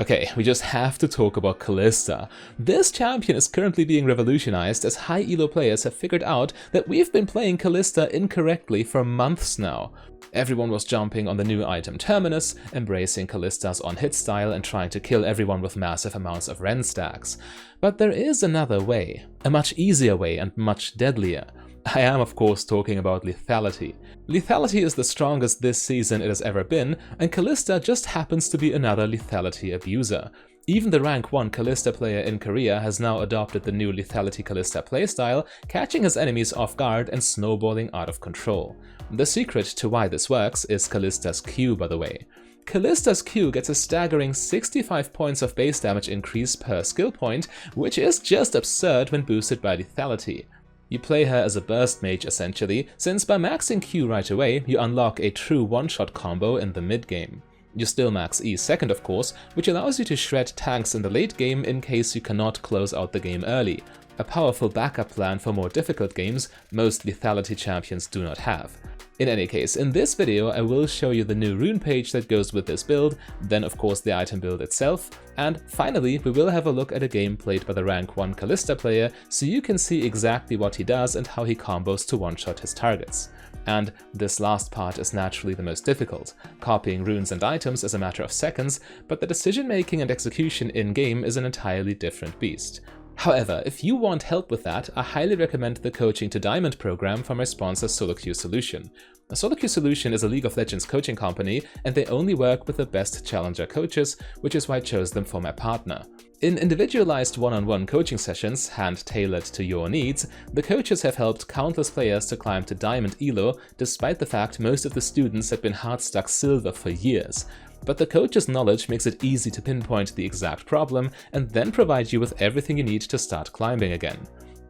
Okay, we just have to talk about Kalista. This champion is currently being revolutionized as high elo players have figured out that we've been playing Kalista incorrectly for months now. Everyone was jumping on the new item Terminus, embracing Kalista's on-hit style and trying to kill everyone with massive amounts of Ren stacks. But there is another way, a much easier way and much deadlier. I am of course talking about Lethality. Lethality is the strongest this season it has ever been, and Kalista just happens to be another Lethality abuser. Even the rank 1 Kalista player in Korea has now adopted the new Lethality Kalista playstyle, catching his enemies off guard and snowballing out of control. The secret to why this works is Kalista's Q, by the way. Kalista's Q gets a staggering 65 points of base damage increase per skill point, which is just absurd when boosted by Lethality. You play her as a burst mage essentially, since by maxing Q right away, you unlock a true one-shot combo in the mid-game. You still max E second of course, which allows you to shred tanks in the late game in case you cannot close out the game early. A powerful backup plan for more difficult games most Lethality champions do not have. In any case, in this video I will show you the new rune page that goes with this build, then of course the item build itself, and finally we will have a look at a game played by the rank 1 Kalista player so you can see exactly what he does and how he combos to one-shot his targets. And this last part is naturally the most difficult. Copying runes and items is a matter of seconds, but the decision making and execution in-game is an entirely different beast. However, if you want help with that, I highly recommend the Coaching to Diamond program from my sponsor SoloQ Solution. SoloQ Solution is a League of Legends coaching company, and they only work with the best challenger coaches, which is why I chose them for my partner. In individualized one-on-one coaching sessions, hand-tailored to your needs, the coaches have helped countless players to climb to Diamond Elo, despite the fact most of the students had been hard-stuck Silver for years. But the coach's knowledge makes it easy to pinpoint the exact problem and then provide you with everything you need to start climbing again.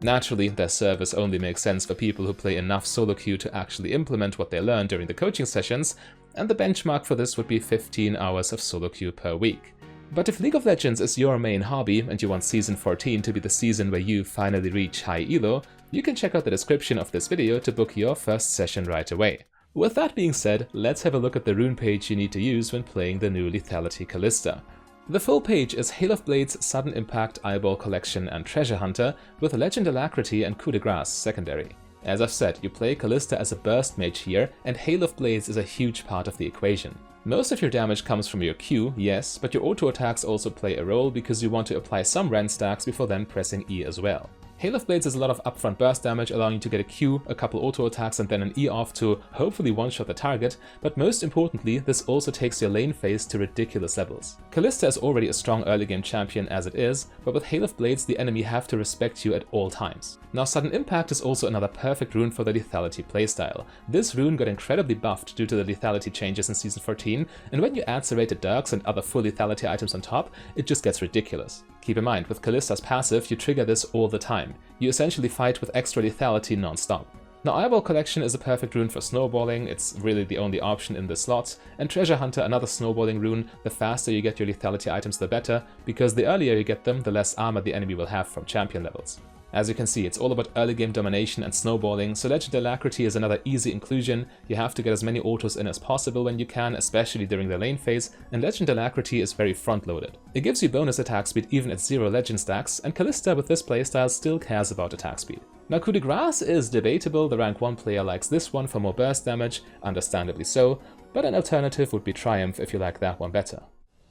Naturally, their service only makes sense for people who play enough solo queue to actually implement what they learn during the coaching sessions, and the benchmark for this would be 15 hours of solo queue per week. But if League of Legends is your main hobby and you want Season 14 to be the season where you finally reach high elo, you can check out the description of this video to book your first session right away. With that being said, let's have a look at the rune page you need to use when playing the new Lethality Kalista. The full page is Hail of Blades, Sudden Impact, Eyeball Collection and Treasure Hunter, with Legend Alacrity and Coup de Grace secondary. As I've said, you play Kalista as a burst mage here, and Hail of Blades is a huge part of the equation. Most of your damage comes from your Q, yes, but your auto attacks also play a role because you want to apply some Ren stacks before then pressing E as well. Hail of Blades is a lot of upfront burst damage, allowing you to get a Q, a couple auto attacks and then an E off to hopefully one-shot the target, but most importantly, this also takes your lane phase to ridiculous levels. Kalista is already a strong early game champion as it is, but with Hail of Blades the enemy have to respect you at all times. Now Sudden Impact is also another perfect rune for the Lethality playstyle. This rune got incredibly buffed due to the Lethality changes in Season 14, and when you add Serrated Dirks and other full Lethality items on top, it just gets ridiculous. Keep in mind, with Kalista's passive, you trigger this all the time. You essentially fight with extra lethality non-stop. Now Eyeball Collection is a perfect rune for snowballing, it's really the only option in the slot, and Treasure Hunter another snowballing rune. The faster you get your lethality items the better, because the earlier you get them, the less armor the enemy will have from champion levels. As you can see, it's all about early game domination and snowballing, so Legend Alacrity is another easy inclusion. You have to get as many autos in as possible when you can, especially during the lane phase, and Legend Alacrity is very front-loaded. It gives you bonus attack speed even at 0 legend stacks, and Kalista with this playstyle still cares about attack speed. Now Coup de Grace is debatable, the rank 1 player likes this one for more burst damage, understandably so, but an alternative would be Triumph if you like that one better.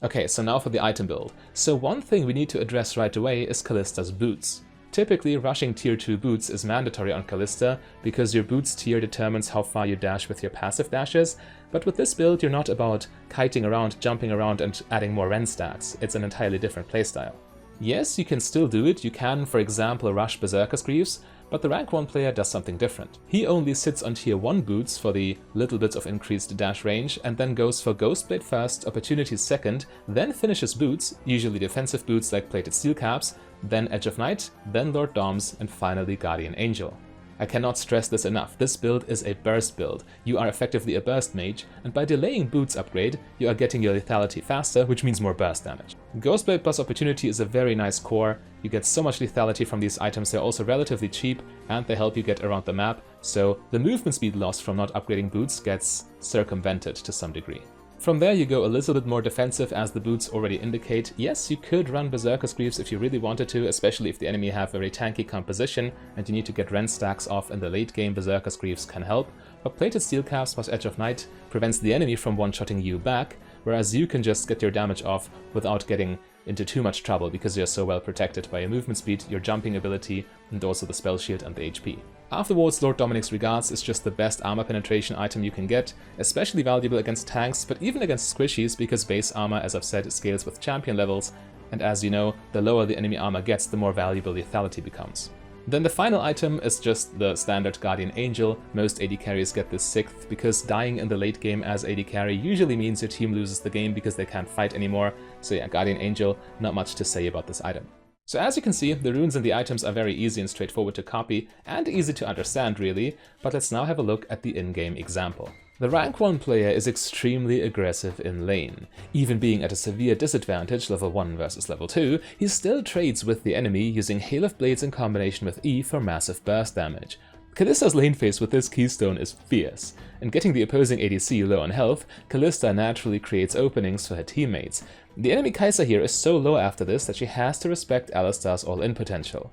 Okay, so now for the item build. So one thing we need to address right away is Kalista's boots. Typically, rushing tier 2 boots is mandatory on Kalista because your boots tier determines how far you dash with your passive dashes, but with this build you're not about kiting around, jumping around and adding more Ren stacks. It's an entirely different playstyle. Yes, you can still do it, you can for example rush Berserker's Greaves, but the rank 1 player does something different. He only sits on tier 1 boots for the little bits of increased dash range and then goes for Ghostblade first, Opportunities second, then finishes boots, usually defensive boots like Plated Steel Caps, then Edge of Night, then Lord Doms, and finally Guardian Angel. I cannot stress this enough, this build is a burst build. You are effectively a burst mage, and by delaying boots upgrade, you are getting your lethality faster, which means more burst damage. Ghostblade plus Opportunity is a very nice core. You get so much lethality from these items, they're also relatively cheap, and they help you get around the map, so the movement speed loss from not upgrading boots gets circumvented to some degree. From there you go a little bit more defensive, as the boots already indicate. Yes, you could run Berserker Greaves if you really wanted to, especially if the enemy have very tanky composition and you need to get rend stacks off in the late game. Berserker Greaves can help, but Plated Steel Caps plus Edge of Night prevents the enemy from one-shotting you back, whereas you can just get your damage off without getting into too much trouble because you're so well protected by your movement speed, your jumping ability, and also the spell shield and the HP. Afterwards, Lord Dominic's Regards is just the best armor penetration item you can get, especially valuable against tanks, but even against squishies, because base armor, as I've said, scales with champion levels, and as you know, the lower the enemy armor gets, the more valuable lethality becomes. Then the final item is just the standard Guardian Angel. Most AD carries get this 6th, because dying in the late game as AD carry usually means your team loses the game because they can't fight anymore. So yeah, Guardian Angel, not much to say about this item. So as you can see, the runes and the items are very easy and straightforward to copy, and easy to understand really, but let's now have a look at the in-game example. The rank 1 player is extremely aggressive in lane. Even being at a severe disadvantage, level 1 versus level 2, he still trades with the enemy using Hail of Blades in combination with E for massive burst damage. Kalista's lane phase with this keystone is fierce, and getting the opposing ADC low on health, Kalista naturally creates openings for her teammates. The enemy Kai'Sa here is so low after this that she has to respect Alistar's all-in potential.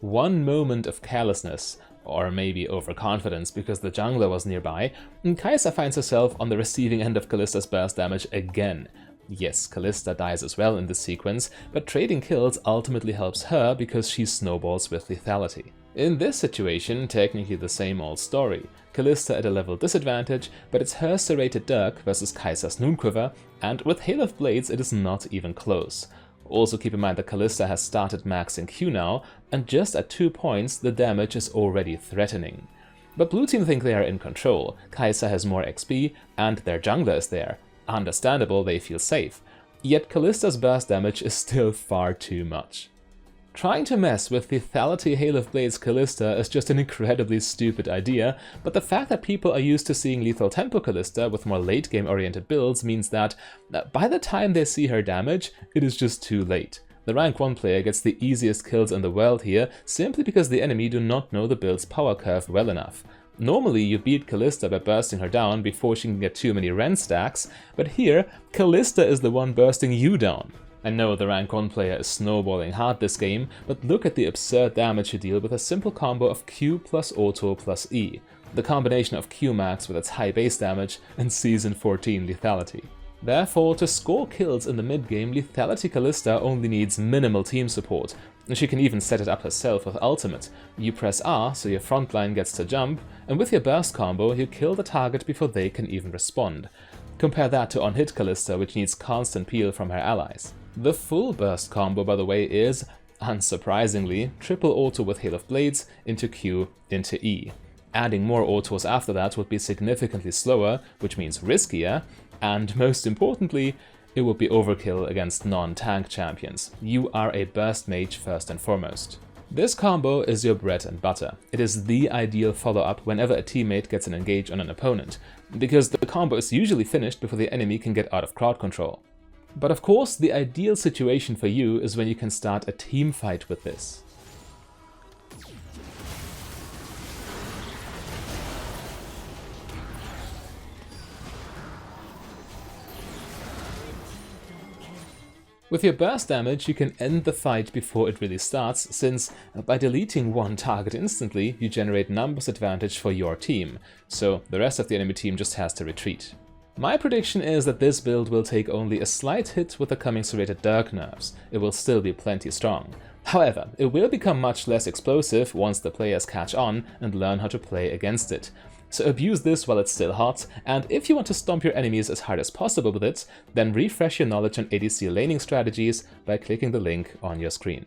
One moment of carelessness, or maybe overconfidence because the jungler was nearby, and Kai'Sa finds herself on the receiving end of Kalista's burst damage again. Yes, Kalista dies as well in this sequence, but trading kills ultimately helps her because she snowballs with lethality. In this situation, technically the same old story. Kalista at a level disadvantage, but it's her serrated dirk versus Kai'Sa's Noonquiver, and with Hail of Blades it is not even close. Also keep in mind that Kalista has started maxing Q now, and just at 2 points the damage is already threatening. But blue team think they are in control. Kai'Sa has more XP, and their jungler is there. Understandable, they feel safe. Yet Kalista's burst damage is still far too much. Trying to mess with lethality Hail of Blades Kalista is just an incredibly stupid idea, but the fact that people are used to seeing lethal tempo Kalista with more late game oriented builds means that by the time they see her damage, it is just too late. The rank 1 player gets the easiest kills in the world here simply because the enemy do not know the build's power curve well enough. Normally you beat Kalista by bursting her down before she can get too many rend stacks, but here Kalista is the one bursting you down. I know the rank 1 player is snowballing hard this game, but look at the absurd damage you deal with a simple combo of Q plus auto plus E. The combination of Q max with its high base damage and season 14 lethality. Therefore, to score kills in the mid-game, Lethality Kalista only needs minimal team support. She can even set it up herself with ultimate. You press R so your frontline gets to jump, and with your burst combo you kill the target before they can even respond. Compare that to on-hit Kalista, which needs constant peel from her allies. The full burst combo, by the way, is, unsurprisingly, triple auto with Hail of Blades into Q into E. Adding more autos after that would be significantly slower, which means riskier, and most importantly, it would be overkill against non-tank champions. You are a burst mage first and foremost. This combo is your bread and butter. It is the ideal follow-up whenever a teammate gets an engage on an opponent, because the combo is usually finished before the enemy can get out of crowd control. But of course, the ideal situation for you is when you can start a team fight with this. With your burst damage, you can end the fight before it really starts, since by deleting one target instantly, you generate numbers advantage for your team, so the rest of the enemy team just has to retreat. My prediction is that this build will take only a slight hit with the coming serrated dirk nerfs. It will still be plenty strong. However, it will become much less explosive once the players catch on and learn how to play against it. So abuse this while it's still hot, and if you want to stomp your enemies as hard as possible with it, then refresh your knowledge on ADC laning strategies by clicking the link on your screen.